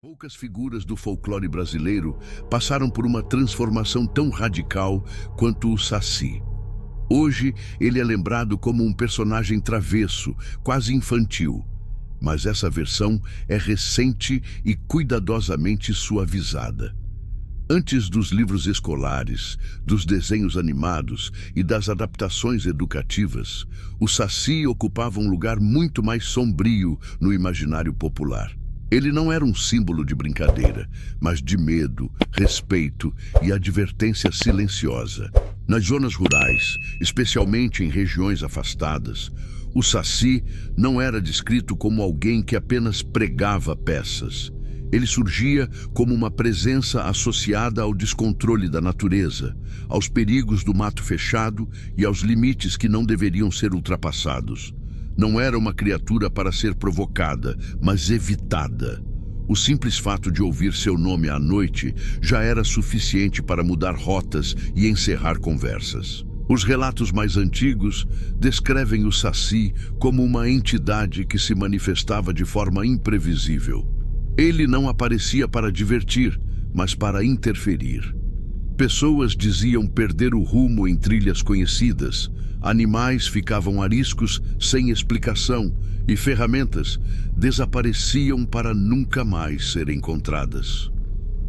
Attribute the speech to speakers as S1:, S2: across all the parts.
S1: Poucas figuras do folclore brasileiro passaram por uma transformação tão radical quanto o Saci. Hoje, ele é lembrado como um personagem travesso, quase infantil. Mas essa versão é recente e cuidadosamente suavizada. Antes dos livros escolares, dos desenhos animados e das adaptações educativas, o Saci ocupava um lugar muito mais sombrio no imaginário popular. Ele não era um símbolo de brincadeira, mas de medo, respeito e advertência silenciosa. Nas zonas rurais, especialmente em regiões afastadas, o Saci não era descrito como alguém que apenas pregava peças. Ele surgia como uma presença associada ao descontrole da natureza, aos perigos do mato fechado e aos limites que não deveriam ser ultrapassados. Não era uma criatura para ser provocada, mas evitada. O simples fato de ouvir seu nome à noite já era suficiente para mudar rotas e encerrar conversas. Os relatos mais antigos descrevem o Saci como uma entidade que se manifestava de forma imprevisível. Ele não aparecia para divertir, mas para interferir. Pessoas diziam perder o rumo em trilhas conhecidas, animais ficavam ariscos sem explicação e ferramentas desapareciam para nunca mais serem encontradas.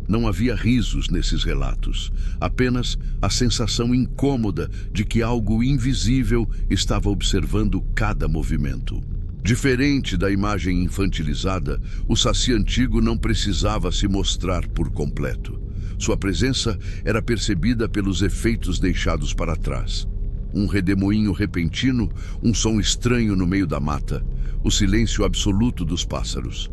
S1: Não havia risos nesses relatos, apenas a sensação incômoda de que algo invisível estava observando cada movimento. Diferente da imagem infantilizada, o Saci antigo não precisava se mostrar por completo. Sua presença era percebida pelos efeitos deixados para trás. Um redemoinho repentino, um som estranho no meio da mata, o silêncio absoluto dos pássaros.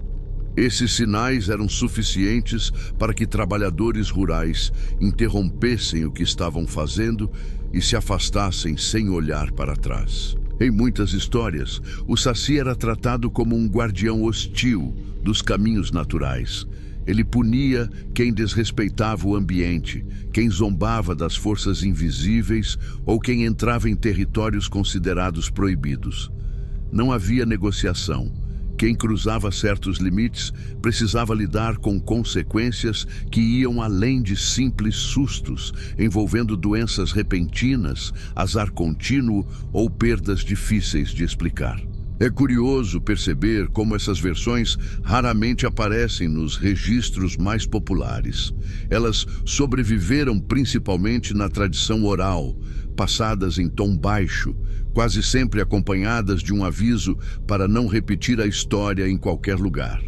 S1: Esses sinais eram suficientes para que trabalhadores rurais interrompessem o que estavam fazendo e se afastassem sem olhar para trás. Em muitas histórias, o Saci era tratado como um guardião hostil dos caminhos naturais. Ele punia quem desrespeitava o ambiente, quem zombava das forças invisíveis ou quem entrava em territórios considerados proibidos. Não havia negociação. Quem cruzava certos limites precisava lidar com consequências que iam além de simples sustos, envolvendo doenças repentinas, azar contínuo ou perdas difíceis de explicar. É curioso perceber como essas versões raramente aparecem nos registros mais populares. Elas sobreviveram principalmente na tradição oral, passadas em tom baixo, quase sempre acompanhadas de um aviso para não repetir a história em qualquer lugar.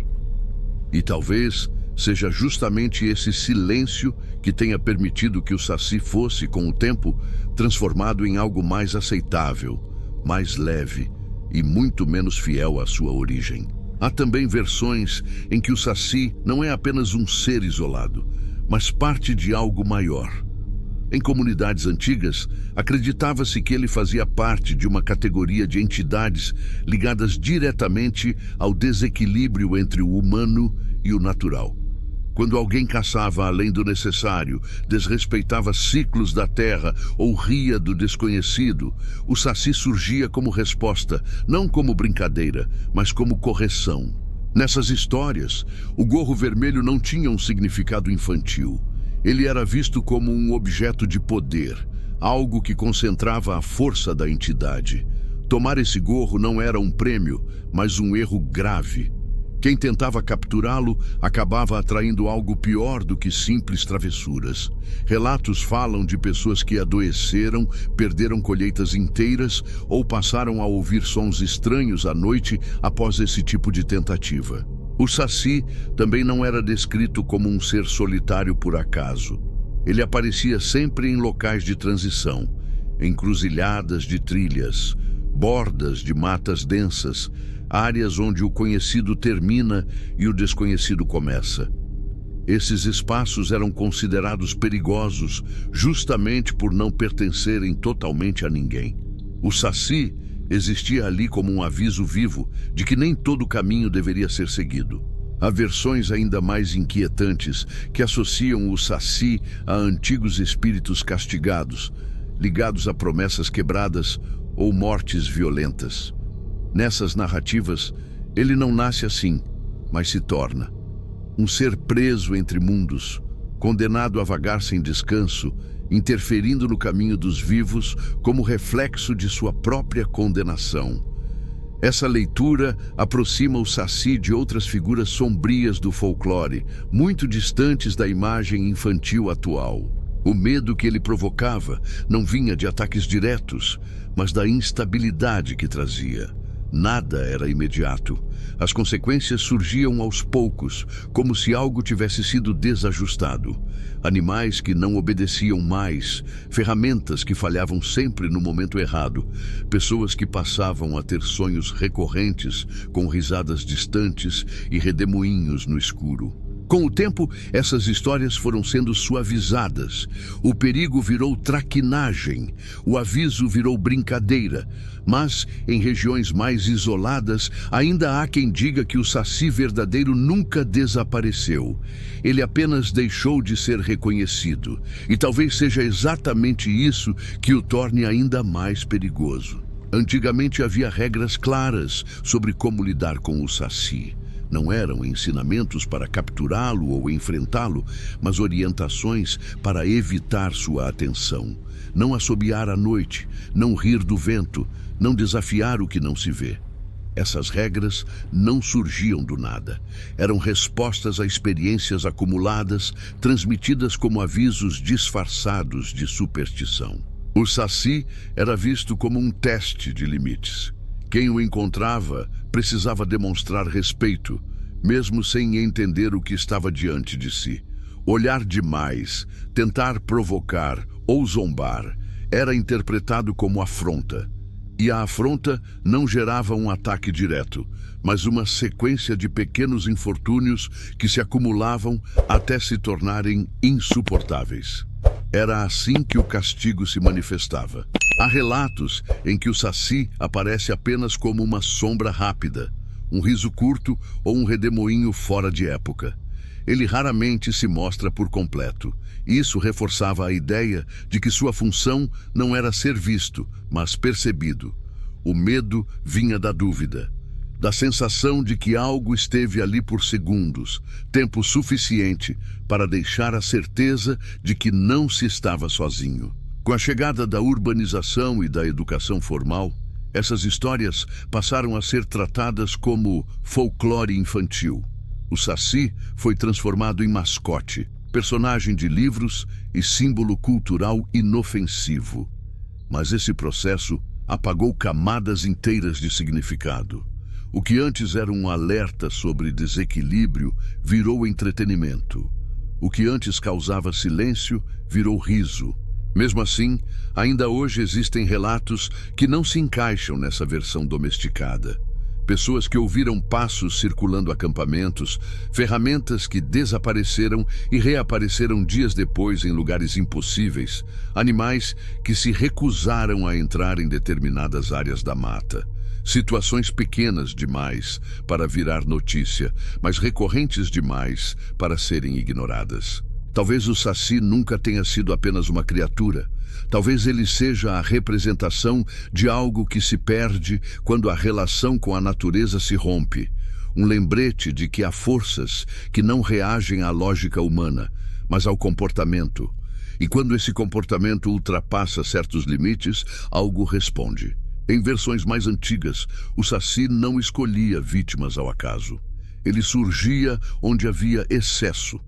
S1: E talvez seja justamente esse silêncio que tenha permitido que o Saci fosse, com o tempo, transformado em algo mais aceitável, mais leve e muito menos fiel à sua origem. Há também versões em que o Saci não é apenas um ser isolado, mas parte de algo maior. Em comunidades antigas, acreditava-se que ele fazia parte de uma categoria de entidades ligadas diretamente ao desequilíbrio entre o humano e o natural. Quando alguém caçava além do necessário, desrespeitava ciclos da terra ou ria do desconhecido, o Saci surgia como resposta, não como brincadeira, mas como correção. Nessas histórias, o gorro vermelho não tinha um significado infantil. Ele era visto como um objeto de poder, algo que concentrava a força da entidade. Tomar esse gorro não era um prêmio, mas um erro grave. Quem tentava capturá-lo acabava atraindo algo pior do que simples travessuras. Relatos falam de pessoas que adoeceram, perderam colheitas inteiras ou passaram a ouvir sons estranhos à noite após esse tipo de tentativa. O Saci também não era descrito como um ser solitário por acaso. Ele aparecia sempre em locais de transição, encruzilhadas de trilhas, bordas de matas densas, áreas onde o conhecido termina e o desconhecido começa. Esses espaços eram considerados perigosos justamente por não pertencerem totalmente a ninguém. O Saci existia ali como um aviso vivo de que nem todo caminho deveria ser seguido. Há versões ainda mais inquietantes que associam o Saci a antigos espíritos castigados, ligados a promessas quebradas ou mortes violentas. Nessas narrativas, ele não nasce assim, mas se torna. um ser preso entre mundos, condenado a vagar sem descanso, interferindo no caminho dos vivos como reflexo de sua própria condenação. Essa leitura aproxima o Saci de outras figuras sombrias do folclore, muito distantes da imagem infantil atual. O medo que ele provocava não vinha de ataques diretos, mas da instabilidade que trazia. Nada era imediato. As consequências surgiam aos poucos, como se algo tivesse sido desajustado. Animais que não obedeciam mais, ferramentas que falhavam sempre no momento errado, pessoas que passavam a ter sonhos recorrentes, com risadas distantes e redemoinhos no escuro. Com o tempo, essas histórias foram sendo suavizadas. O perigo virou traquinagem, o aviso virou brincadeira. Mas, em regiões mais isoladas, ainda há quem diga que o Saci verdadeiro nunca desapareceu. Ele apenas deixou de ser reconhecido. E talvez seja exatamente isso que o torne ainda mais perigoso. Antigamente havia regras claras sobre como lidar com o Saci. Não eram ensinamentos para capturá-lo ou enfrentá-lo, mas orientações para evitar sua atenção. Não assobiar à noite, não rir do vento, não desafiar o que não se vê. Essas regras não surgiam do nada. Eram respostas a experiências acumuladas, transmitidas como avisos disfarçados de superstição. O Saci era visto como um teste de limites. Quem o encontrava precisava demonstrar respeito, mesmo sem entender o que estava diante de si. Olhar demais, tentar provocar ou zombar era interpretado como afronta. E a afronta não gerava um ataque direto, mas uma sequência de pequenos infortúnios que se acumulavam até se tornarem insuportáveis. Era assim que o castigo se manifestava. Há relatos em que o Saci aparece apenas como uma sombra rápida, um riso curto ou um redemoinho fora de época. Ele raramente se mostra por completo. Isso reforçava a ideia de que sua função não era ser visto, mas percebido. O medo vinha da dúvida, da sensação de que algo esteve ali por segundos, tempo suficiente para deixar a certeza de que não se estava sozinho. Com a chegada da urbanização e da educação formal, essas histórias passaram a ser tratadas como folclore infantil. O Saci foi transformado em mascote, personagem de livros e símbolo cultural inofensivo. Mas esse processo apagou camadas inteiras de significado. O que antes era um alerta sobre desequilíbrio virou entretenimento. O que antes causava silêncio virou riso. Mesmo assim, ainda hoje existem relatos que não se encaixam nessa versão domesticada. Pessoas que ouviram passos circulando acampamentos, ferramentas que desapareceram e reapareceram dias depois em lugares impossíveis, animais que se recusaram a entrar em determinadas áreas da mata. Situações pequenas demais para virar notícia, mas recorrentes demais para serem ignoradas. Talvez o Saci nunca tenha sido apenas uma criatura. Talvez ele seja a representação de algo que se perde quando a relação com a natureza se rompe. Um lembrete de que há forças que não reagem à lógica humana, mas ao comportamento. E quando esse comportamento ultrapassa certos limites, algo responde. Em versões mais antigas, o Saci não escolhia vítimas ao acaso. Ele surgia onde havia excesso.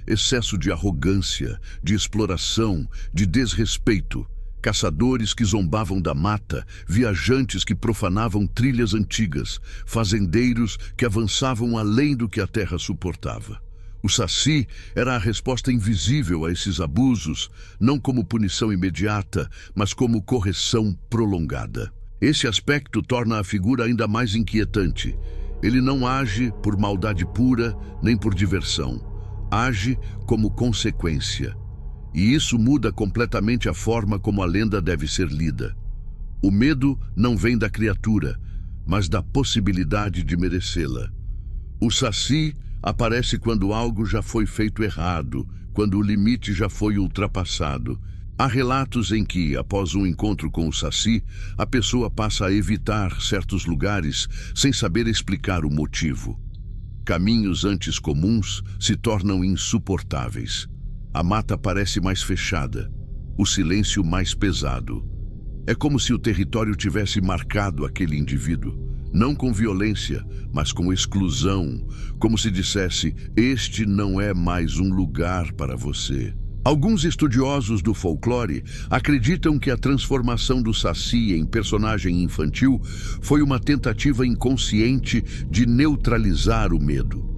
S1: Excesso de arrogância, de exploração, de desrespeito. Caçadores que zombavam da mata, viajantes que profanavam trilhas antigas, fazendeiros que avançavam além do que a terra suportava. O Saci era a resposta invisível a esses abusos, não como punição imediata, mas como correção prolongada. Esse aspecto torna a figura ainda mais inquietante. Ele não age por maldade pura, nem por diversão. Age como consequência. E isso muda completamente a forma como a lenda deve ser lida. O medo não vem da criatura, mas da possibilidade de merecê-la. O Saci aparece quando algo já foi feito errado, quando o limite já foi ultrapassado. Há relatos em que, após um encontro com o Saci, a pessoa passa a evitar certos lugares sem saber explicar o motivo. Caminhos antes comuns se tornam insuportáveis. A mata parece mais fechada, o silêncio mais pesado. É como se o território tivesse marcado aquele indivíduo, não com violência, mas com exclusão, como se dissesse: este não é mais um lugar para você. Alguns estudiosos do folclore acreditam que a transformação do Saci em personagem infantil foi uma tentativa inconsciente de neutralizar o medo.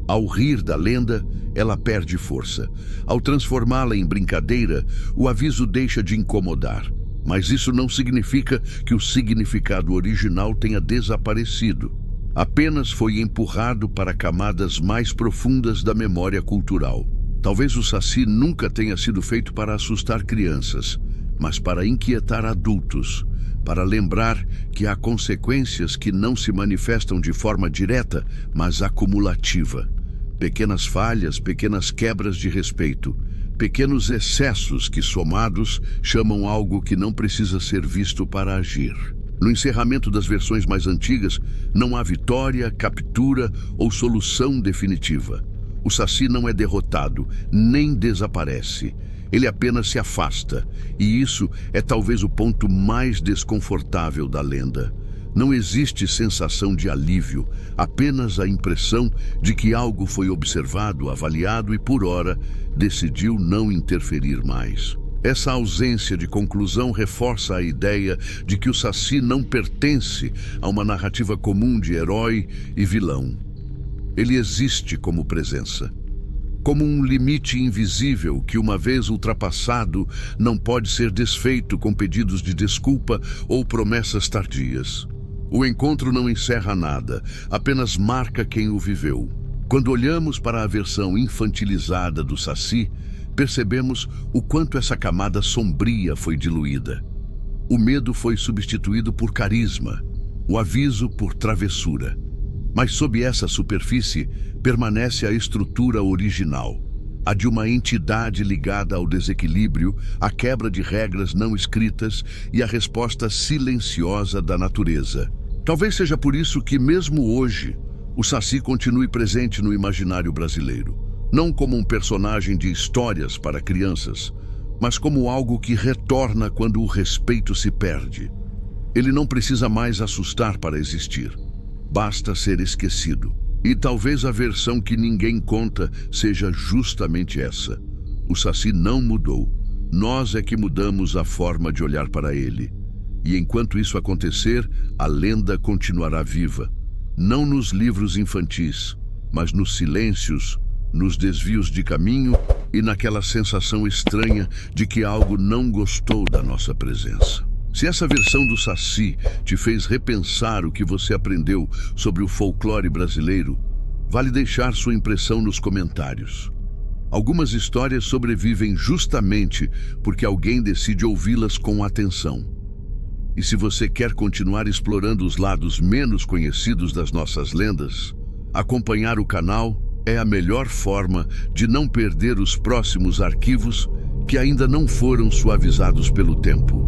S1: Ao rir da lenda, ela perde força. Ao transformá-la em brincadeira, o aviso deixa de incomodar. Mas isso não significa que o significado original tenha desaparecido. Apenas foi empurrado para camadas mais profundas da memória cultural. Talvez o Saci nunca tenha sido feito para assustar crianças, mas para inquietar adultos, para lembrar que há consequências que não se manifestam de forma direta, mas acumulativa. Pequenas falhas, pequenas quebras de respeito, pequenos excessos que, somados, chamam algo que não precisa ser visto para agir. No encerramento das versões mais antigas, não há vitória, captura ou solução definitiva. O Saci não é derrotado, nem desaparece. Ele apenas se afasta, e isso é talvez o ponto mais desconfortável da lenda. Não existe sensação de alívio, apenas a impressão de que algo foi observado, avaliado e, por ora, decidiu não interferir mais. Essa ausência de conclusão reforça a ideia de que o Saci não pertence a uma narrativa comum de herói e vilão. Ele existe como presença, como um limite invisível que, uma vez ultrapassado, não pode ser desfeito com pedidos de desculpa ou promessas tardias. O encontro não encerra nada, apenas marca quem o viveu. Quando olhamos para a versão infantilizada do Saci, percebemos o quanto essa camada sombria foi diluída. O medo foi substituído por carisma, o aviso por travessura. Mas sob essa superfície permanece a estrutura original, a de uma entidade ligada ao desequilíbrio, à quebra de regras não escritas e à resposta silenciosa da natureza. Talvez seja por isso que, mesmo hoje, o Saci continue presente no imaginário brasileiro, não como um personagem de histórias para crianças, mas como algo que retorna quando o respeito se perde. Ele não precisa mais assustar para existir. Basta ser esquecido. E talvez a versão que ninguém conta seja justamente essa. O Saci não mudou. Nós é que mudamos a forma de olhar para ele. E enquanto isso acontecer, a lenda continuará viva. Não nos livros infantis, mas nos silêncios, nos desvios de caminho e naquela sensação estranha de que algo não gostou da nossa presença. Se essa versão do Saci te fez repensar o que você aprendeu sobre o folclore brasileiro, vale deixar sua impressão nos comentários. Algumas histórias sobrevivem justamente porque alguém decide ouvi-las com atenção. E se você quer continuar explorando os lados menos conhecidos das nossas lendas, acompanhar o canal é a melhor forma de não perder os próximos arquivos que ainda não foram suavizados pelo tempo.